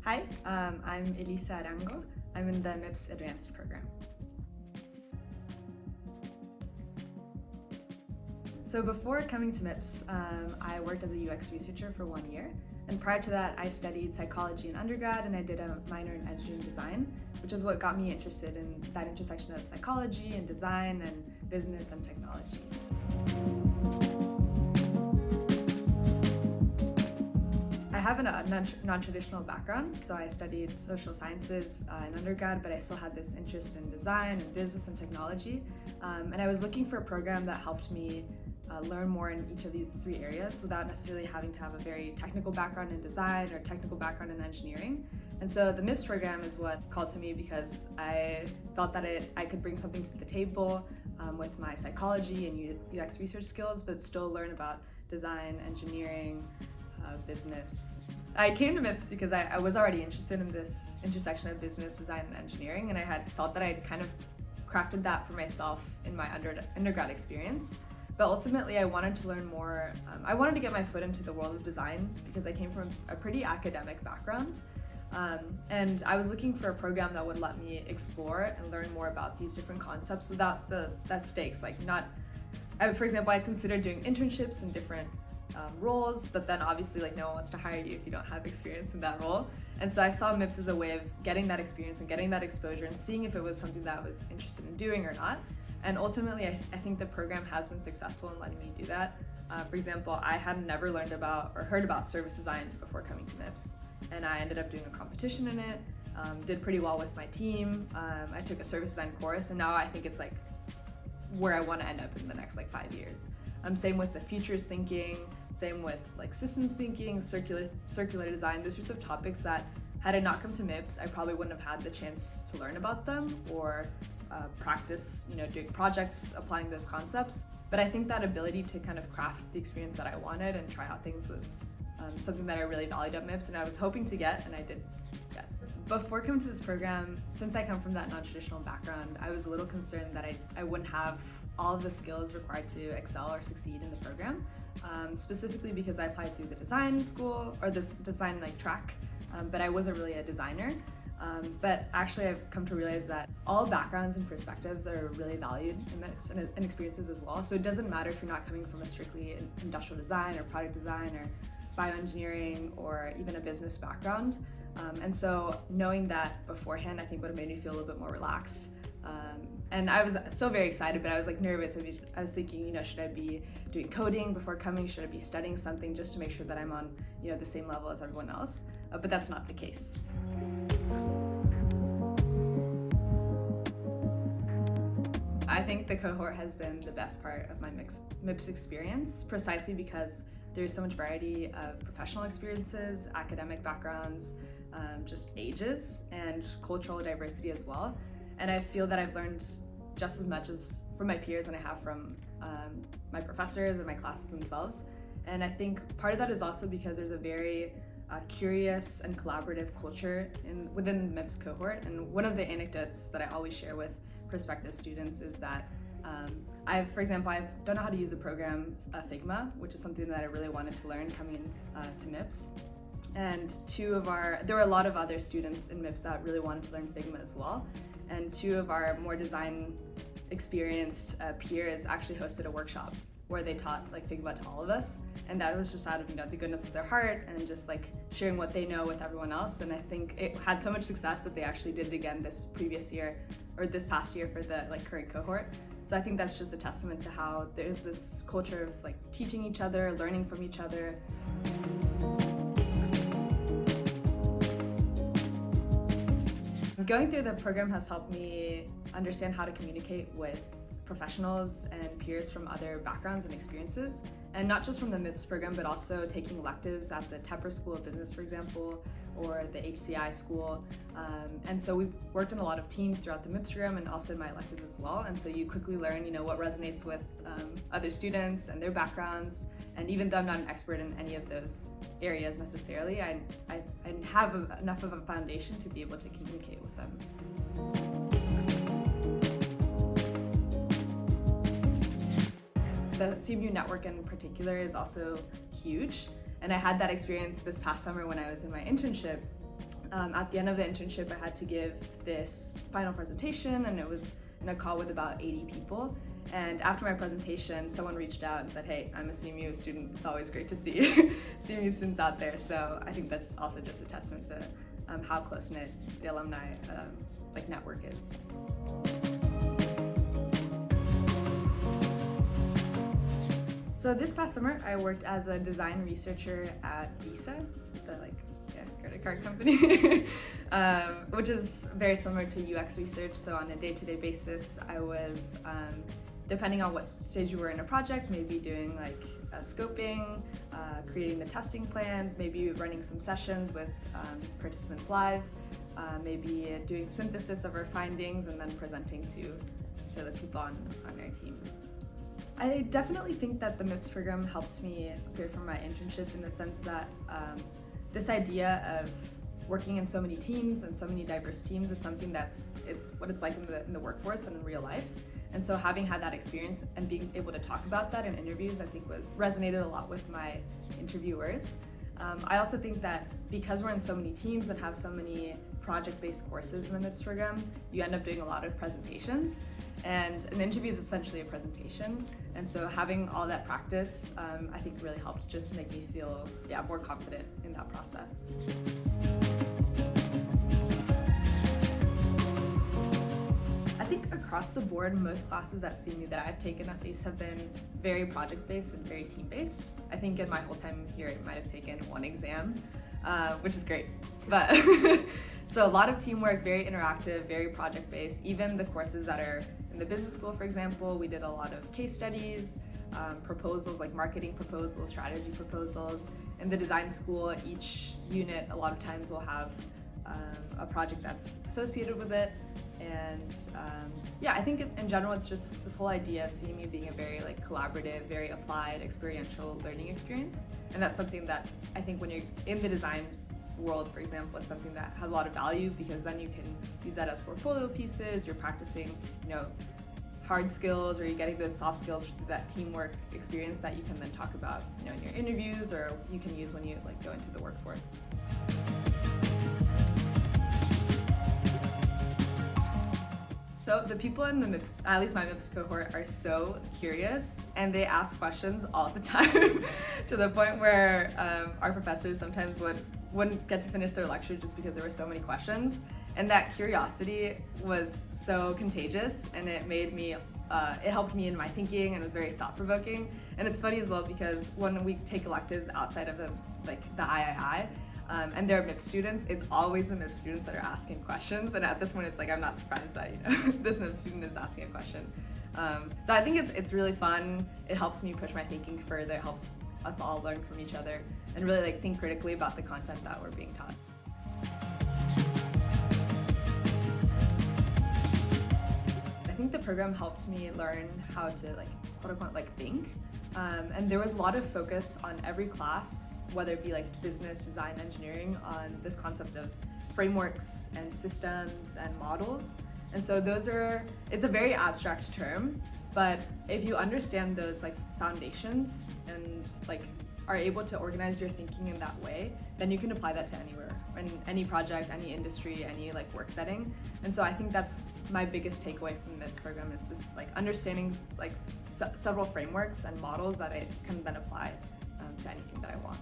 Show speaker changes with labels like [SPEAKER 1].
[SPEAKER 1] Hi, I'm Elisa Arango. I'm in the MIIPS Advanced program. So before coming to MIIPS, I worked as a UX researcher for 1 year. And prior to that, I studied psychology in undergrad and I did a minor in engineering design, which is what got me interested in that intersection of psychology and design and business and technology. I have a non-traditional background, so I studied social sciences in undergrad, but I still had this interest in design and business and technology. And I was looking for a program that helped me learn more in each of these 3 areas without necessarily having to have a very technical background in design or technical background in engineering. And so the MIIPS program is what called to me because I felt that I could bring something to the table with my psychology and UX research skills, but still learn about design, engineering, business. I came to MIIPS because I was already interested in this intersection of business, design, and engineering, and I had felt that I had kind of crafted that for myself in my undergrad experience. But ultimately, I wanted to learn more. I wanted to get my foot into the world of design because I came from a pretty academic background. And I was looking for a program that would let me explore and learn more about these different concepts without that stakes. For example, I considered doing internships in different roles, but then obviously no one wants to hire you if you don't have experience in that role. And so I saw MIIPS as a way of getting that experience and getting that exposure and seeing if it was something that I was interested in doing or not. And ultimately, I think the program has been successful in letting me do that. For example, I had never learned about or heard about service design before coming to MIIPS, and I ended up doing a competition in it, did pretty well with my team. I took a service design course, and now I think it's where I want to end up in the next 5 years. Same with the futures thinking, same with systems thinking, circular design, those sorts of topics that had I not come to MIIPS, I probably wouldn't have had the chance to learn about them or practice, doing projects, applying those concepts. But I think that ability to kind of craft the experience that I wanted and try out things was something that I really valued at MIIPS and I was hoping to get, and I did get. Before coming to this program, since I come from that non-traditional background, I was a little concerned that I wouldn't have all of the skills required to excel or succeed in the program, specifically because I applied through the design school or this design track, but I wasn't really a designer. But actually I've come to realize that all backgrounds and perspectives are really valued in MIIPS and experiences as well. So it doesn't matter if you're not coming from a strictly industrial design or product design or bioengineering or even a business background. And so knowing that beforehand, I think would have made me feel a little bit more relaxed. And I was still very excited, but I was nervous. I was thinking, should I be doing coding before coming? Should I be studying something just to make sure that I'm on, the same level as everyone else? But that's not the case. I think the cohort has been the best part of my MIIPS experience, precisely because there's so much variety of professional experiences, academic backgrounds, just ages, and cultural diversity as well. And I feel that I've learned just as much as from my peers than I have from my professors and my classes themselves. And I think part of that is also because there's a very curious and collaborative culture within the MIIPS cohort. And one of the anecdotes that I always share with prospective students is that for example, I don't know how to use a program, Figma, which is something that I really wanted to learn coming to MIIPS. And there were a lot of other students in MIIPS that really wanted to learn Figma as well. And 2 of our more design experienced peers actually hosted a workshop where they taught Figma to all of us. And that was just out of the goodness of their heart and just sharing what they know with everyone else. And I think it had so much success that they actually did it again this past year for the current cohort. So I think that's just a testament to how there's this culture of teaching each other, learning from each other. Going through the program has helped me understand how to communicate with professionals and peers from other backgrounds and experiences, and not just from the MIIPS program, but also taking electives at the Tepper School of Business, for example, or the HCI school. And so we've worked in a lot of teams throughout the MIIPS program and also in my electives as well. And so you quickly learn, what resonates with other students and their backgrounds. And even though I'm not an expert in any of those areas necessarily, I have enough of a foundation to be able to communicate with them. The CMU network in particular is also huge, and I had that experience this past summer when I was in my internship, At the end of the internship, I had to give this final presentation, and it was in a call with about 80 people. And after my presentation, someone reached out and said, "Hey, I'm a CMU student. It's always great to see CMU students out there." So I think that's also just a testament to how close-knit the alumni network is. So this past summer, I worked as a design researcher at Elisa, the credit card company, which is very similar to UX research. So on a day-to-day basis, I was, depending on what stage you were in a project, maybe doing scoping, creating the testing plans, maybe running some sessions with participants live, maybe doing synthesis of our findings and then presenting to the people on our team. I definitely think that the MIIPS program helped me prepare for my internship in the sense that this idea of working in so many teams and so many diverse teams is something it's what it's like in the workforce and in real life. And so having had that experience and being able to talk about that in interviews, I think resonated a lot with my interviewers. I also think that because we're in so many teams and have so many project-based courses in the MIIPS program, you end up doing a lot of presentations. And an interview is essentially a presentation. And so having all that practice, I think really helped just make me feel more confident in that process. I think across the board, most classes at CMU that I've taken at least have been very project-based and very team-based. I think in my whole time here, I might have taken one exam, which is great. But so a lot of teamwork, very interactive, very project-based. Even the courses that are in the business school, for example, we did a lot of case studies, proposals like marketing proposals, strategy proposals. In the design school, each unit a lot of times will have a project that's associated with it. And I think in general, it's just this whole idea of CMU being a very collaborative, very applied, experiential learning experience. And that's something that I think when you're in the design world, for example, is something that has a lot of value, because then you can use that as portfolio pieces. You're practicing, hard skills, or you're getting those soft skills through that teamwork experience that you can then talk about, in your interviews, or you can use when you go into the workforce. So the people in the MIIPS, at least my MIIPS cohort, are so curious, and they ask questions all the time to the point where our professors sometimes wouldn't get to finish their lecture just because there were so many questions. And that curiosity was so contagious, and it made me, it helped me in my thinking, and it was very thought-provoking. And it's funny as well, because when we take electives outside of the III, and they're MIIPS students, it's always the MIIPS students that are asking questions. And at this point, it's I'm not surprised that this MIIPS student is asking a question. So I think it's really fun. It helps me push my thinking further. It helps us all learn from each other and really think critically about the content that we're being taught. I think the program helped me learn how to quote unquote think. And there was a lot of focus on every class, whether it be business, design, engineering, on this concept of frameworks and systems and models. And so it's a very abstract term, but if you understand those foundations and are able to organize your thinking in that way, then you can apply that to anywhere, in any project, any industry, any work setting. And so I think that's my biggest takeaway from this program, is this understanding several frameworks and models that I can then apply to anything that I want.